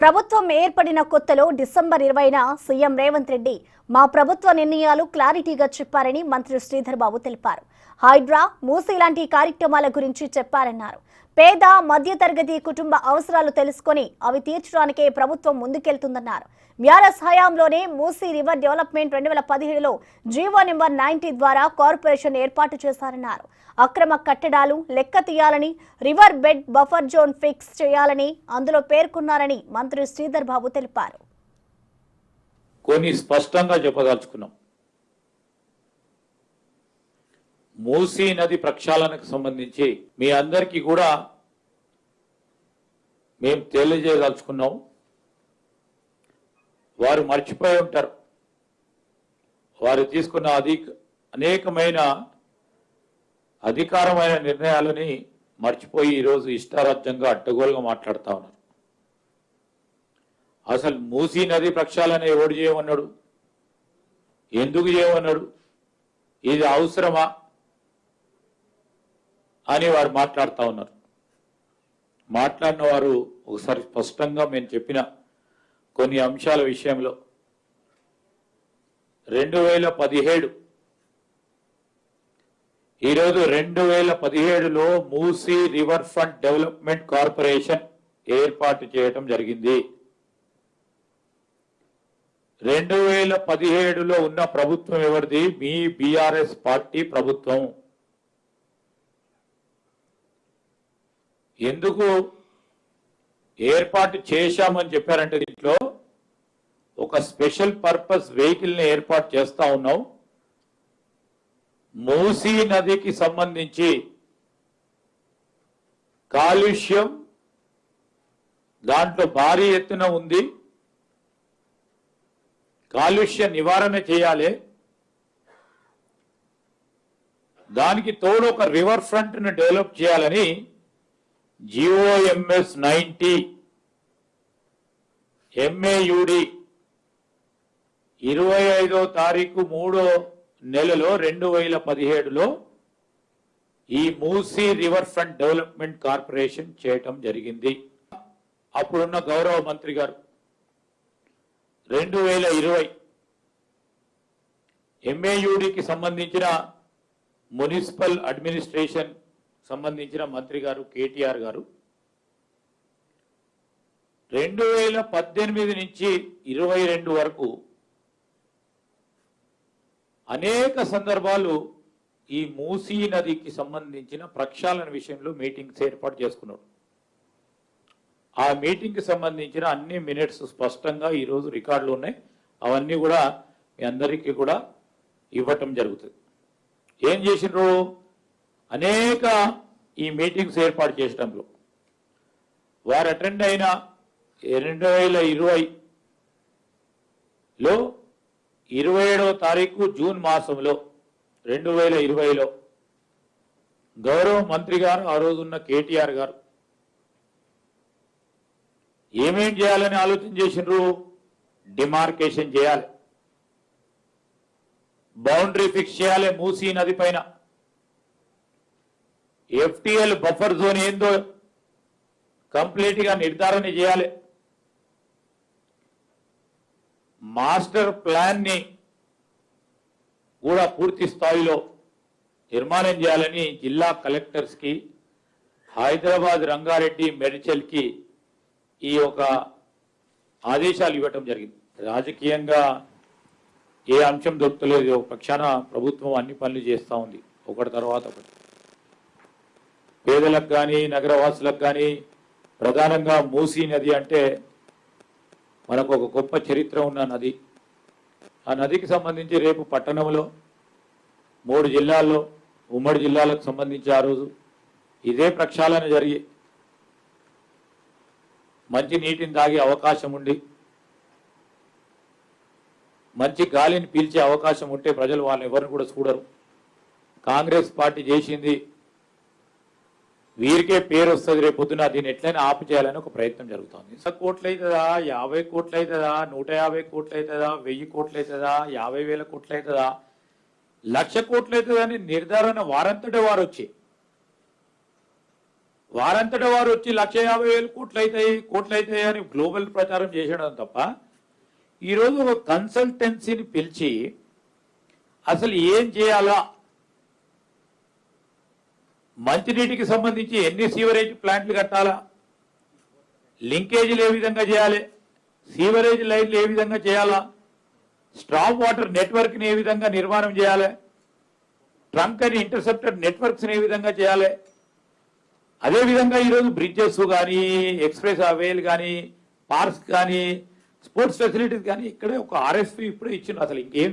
ప్రభుత్వం ఏర్పడిన కొత్తలో డిసెంబర్ 20న సీఎం రేవంత్ రెడ్డి మా ప్రభుత్వ నిర్ణయాలు క్లారిటీగా చెప్పారని మంత్రి శ్రీధర్ బాబు తెలిపారు. హైడ్రా, మూసీ లాంటి కార్యక్రమాల గురించి చెప్పారన్నారు. పేద మధ్యతరగతి కుటుంబ అవసరాలు తెలుసుకొని అవి తీర్చడానికే ప్రభుత్వం ముందుకెళ్తుందన్నారు. మ్యారస్ హయాంలోనే మూసీ రివర్ డెవలప్మెంట్ 2017లో జీవో నెంబర్ 90 ద్వారా కార్పొరేషన్ ఏర్పాటు చేశారన్నారు. అక్రమ కట్టడాలు లెక్క తీయాలని, river bed buffer zone fix చేయాలని అందులో పేర్కొన్నారని మంత్రి శ్రీధర్ బాబు తెలిపారు. కొన్ని స్పష్టంగా చెప్పదలుచుకున్నాం. మూసీ నది ప్రక్షాళనకు సంబంధించి మీ అందరికీ కూడా మేము తెలియజేయదలుచుకున్నాం. వారు మర్చిపోయి ఉంటారు. వారు తీసుకున్న అనేకమైన అధికారమైన నిర్ణయాలని మర్చిపోయి ఈరోజు ఇష్టారాజ్యంగా అడ్డగోలుగా మాట్లాడుతూ ఉన్నారు. అసలు మూసీ నది ప్రక్షాళన ఎవడు చేయమన్నాడు? ఎందుకు చేయమన్నాడు? ఇది అవసరమా అని వారు మాట్లాడుతూ ఉన్నారు. మాట్లాడిన వారు ఒకసారి స్పష్టంగా మేము చెప్పిన కొన్ని అంశాల విషయంలో 2017 ఈరోజు 2017లో Musi river front development corporation ఏర్పాటు చేయటం జరిగింది. 2017లో ఉన్న ప్రభుత్వం ఎవరిది? మీ బీఆర్ఎస్ పార్టీ ప్రభుత్వం. ఎందుకు ఏర్పాటు చేశామని చెప్పారంటే దీంట్లో ఒక స్పెషల్ పర్పస్ వెహికల్ ని ఏర్పాటు చేస్తా ఉన్నాం. మూసీ నదికి సంబంధించి కాలుష్యం దాంట్లో భారీ ఎత్తున ఉంది. కాలుష్య నివారణ చేయాలి. దానికి తోడు ఒక రివర్ ఫ్రంట్ ను డెవలప్ చేయాలని GOMS 90 MAUD 25వ తారీఖు 3వ నెలలో 2017లో ఈ Musi river front development corporation చేయటం జరిగింది. అప్పుడున్న గౌరవ మంత్రి గారు 2020 MAUDకి సంబంధించిన మున్సిపల్ అడ్మినిస్ట్రేషన్ సంబంధించిన మంత్రి గారు కేటీఆర్ గారు 2018 నుంచి 22 వరకు అనేక సందర్భాలు ఈ మూసీ నదికి సంబంధించిన ప్రక్షాళన విషయంలో మీటింగ్స్ ఏర్పాటు చేసుకున్నారు. ఆ మీటింగ్ కి సంబంధించిన అన్ని మినిట్స్ స్పష్టంగా ఈరోజు రికార్డులు ఉన్నాయి. అవన్నీ కూడా మీ అందరికీ కూడా ఇవ్వటం జరుగుతుంది. ఏం చేసినారు? అనేక ఈ మీటింగ్స్ ఏర్పాటు చేయడంలో వారు అటెండ్ అయిన 2020లో 27వ తారీఖు జూన్ మాసంలో 2020లో గౌరవ మంత్రి గారు ఆ రోజున్న కేటీఆర్ గారు ఏమేం చేయాలని ఆలోచన చేసినారు? డిమార్కేషన్ చేయాలి, బౌండరీ ఫిక్స్ చేయాలి, మూసీ నది పైన FTL బఫర్ జోన్ ఏందో కంప్లీట్ గా నిర్ధారణ చేయాలి, మాస్టర్ ప్లాన్ ని కూడా పూర్తి స్థాయిలో నిర్మాణం చేయాలని జిల్లా కలెక్టర్స్ కి, హైదరాబాద్, రంగారెడ్డి, మెడ్చల్ కి ఈ ఒక ఆదేశాలు ఇవ్వటం జరిగింది. రాజకీయంగా ఏ అంశం దొరుకుతలేదు. ఒక పక్షాన ప్రభుత్వం అన్ని పనులు చేస్తూ ఉంది, ఒకటి తర్వాత ఒకటి. పేదలకు కానీ నగరవాసులకు కానీ ప్రధానంగా మూసీ నది అంటే మనకు ఒక గొప్ప చరిత్ర ఉన్న నది. ఆ నదికి సంబంధించి రేపు పట్టణంలో 3 జిల్లాల్లో ఉమ్మడి జిల్లాలకు సంబంధించి ఆ రోజు ఇదే ప్రక్షాళన జరిగి మంచి నీటిని తాగే అవకాశం ఉండి మంచి గాలిని పీల్చే అవకాశం ఉంటే ప్రజలు వాళ్ళని ఎవరిని కూడా చూడరు. కాంగ్రెస్ పార్టీ చేసింది వీరికే పేరు వస్తుంది, రేపు పొద్దున దీన్ని ఎట్లయినా ఆపు చేయాలని ఒక ప్రయత్నం జరుగుతుంది. 100 కోట్లు అవుతుందా, 50 కోట్లు అవుతుందా, 150 కోట్లు అవుతుందా, 1000 కోట్లు అవుతుందా, 50,000 కోట్లు అవుతుందా, 1,00,000 కోట్లు అవుతుందా అని నిర్ధారణ వారంతటే వారు వచ్చి వారంతటా వారు వచ్చి 1,50,000 కోట్లు అవుతాయి అని గ్లోబల్ ప్రచారం చేసేయడం తప్ప ఈరోజు ఒక కన్సల్టెన్సీని పిలిచి అసలు ఏం చేయాలా, మంచినీటికి సంబంధించి ఎన్ని సీవరేజ్ ప్లాంట్లు కట్టాలా, లింకేజీలు ఏ విధంగా చేయాలి, సీవరేజ్ లైన్లు ఏ విధంగా చేయాలా, స్ట్రాంగ్ వాటర్ నెట్వర్క్ని ఏ విధంగా నిర్మాణం చేయాలి, ట్రంక్ అండ్ ఇంటర్సెప్టర్ నెట్వర్క్స్ని ఏ విధంగా చేయాలి, అదేవిధంగా ఈరోజు బ్రిడ్జెస్ కానీ ఎక్స్ప్రెస్ హైవేలు కానీ పార్క్స్ కానీ స్పోర్ట్స్ ఫెసిలిటీస్ కానీ ఇక్కడే ఒక RFP ఇప్పుడే ఇచ్చింది. అసలు ఇంకేం